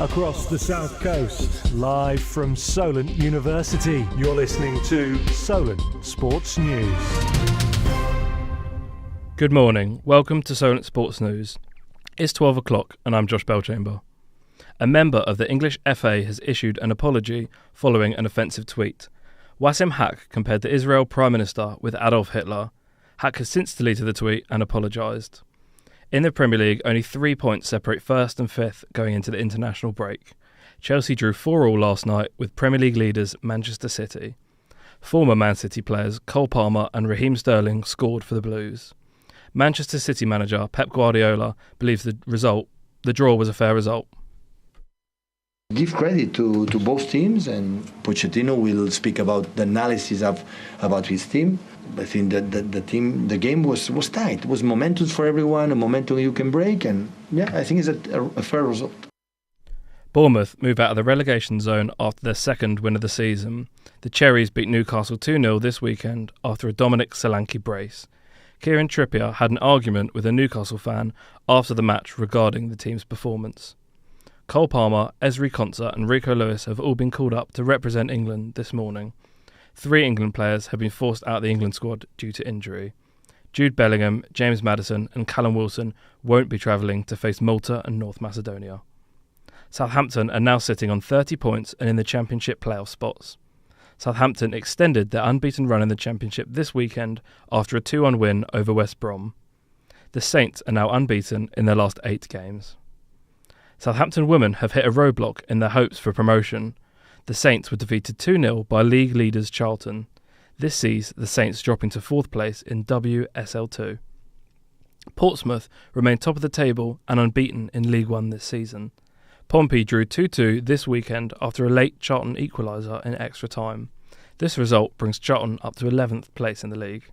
Across the South Coast, live from Solent University, you're listening to Solent Sports News. Good morning, welcome to Solent Sports News. It's 12 o'clock and I'm Josh Belchamber. A member of the English FA has issued an apology following an offensive tweet. Wassim Haq compared the Israel Prime Minister with Adolf Hitler. Haq has since deleted the tweet and apologised. In the Premier League, only 3 points separate first and fifth going into the international break. Chelsea drew 4-4 last night with Premier League leaders Manchester City. Former Man City players Cole Palmer and Raheem Sterling scored for the Blues. Manchester City manager Pep Guardiola believes the draw was a fair result. Give credit to both teams, and Pochettino will speak about the analysis about his team. I think that the game was tight. It was momentum for everyone, a momentum you can break, and I think it's a fair result. Bournemouth move out of the relegation zone after their second win of the season. The Cherries beat Newcastle 2-0 this weekend after a Dominic Solanke brace. Kieran Trippier had an argument with a Newcastle fan after the match regarding the team's performance. Cole Palmer, Ezri Konsa and Rico Lewis have all been called up to represent England this morning. 3 England players have been forced out of the England squad due to injury. Jude Bellingham, James Maddison and Callum Wilson won't be travelling to face Malta and North Macedonia. Southampton are now sitting on 30 points and in the Championship playoff spots. Southampton extended their unbeaten run in the Championship this weekend after a 2-1 win over West Brom. The Saints are now unbeaten in their last 8 games. Southampton women have hit a roadblock in their hopes for promotion. The Saints were defeated 2-0 by league leaders Charlton. This sees the Saints dropping to 4th place in WSL2. Portsmouth remain top of the table and unbeaten in League One this season. Pompey drew 2-2 this weekend after a late Charlton equaliser in extra time. This result brings Charlton up to 11th place in the league.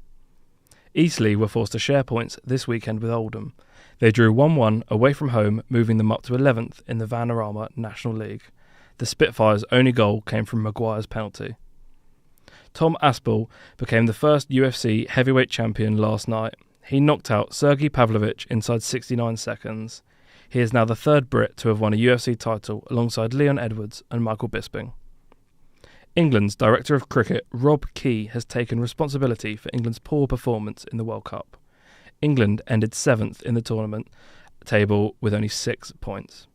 Eastleigh were forced to share points this weekend with Oldham. They drew 1-1 away from home, moving them up to 11th in the Vanarama National League. The Spitfires' only goal came from Maguire's penalty. Tom Aspel became the first UFC heavyweight champion last night. He knocked out Sergey Pavlovich inside 69 seconds. He is now the 3rd Brit to have won a UFC title alongside Leon Edwards and Michael Bisping. England's Director of Cricket, Rob Key, has taken responsibility for England's poor performance in the World Cup. England ended 7th in the tournament table with only 6 points.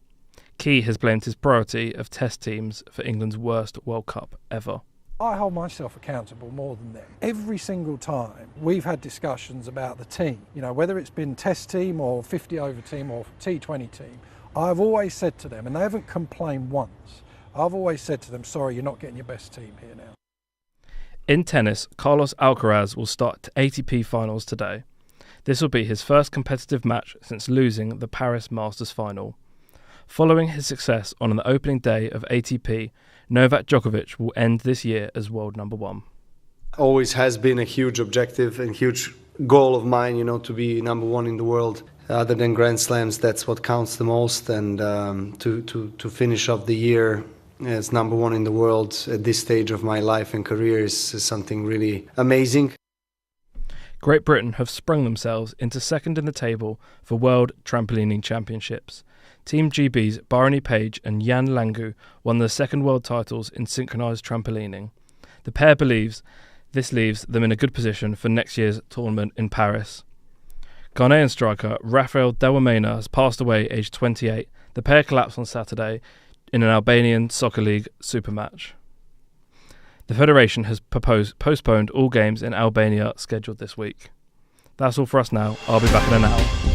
Key has blamed his priority of test teams for England's worst World Cup ever. I hold myself accountable more than them. Every single time we've had discussions about the team, whether it's been test team or 50 over team or T20 team, I've always said to them, and they haven't complained once, I've always said to them, sorry, you're not getting your best team here now. In tennis, Carlos Alcaraz will start ATP finals today. This will be his first competitive match since losing the Paris Masters final. Following his success on the opening day of ATP, Novak Djokovic will end this year as world number 1. Always has been a huge objective and huge goal of mine, to be number 1 in the world. Other than Grand Slams, that's what counts the most. And to finish off the year as number 1 in the world at this stage of my life and career is something really amazing. Great Britain have sprung themselves into 2nd in the table for World Trampolining Championships. Team GB's Barney Page and Jan Langu won their 2nd world titles in synchronised trampolining. The pair believes this leaves them in a good position for next year's tournament in Paris. Ghanaian striker Rafael Dawamena has passed away aged 28. The pair collapsed on Saturday in an Albanian Soccer League super match. The Federation has postponed all games in Albania scheduled this week. That's all for us now. I'll be back in an hour.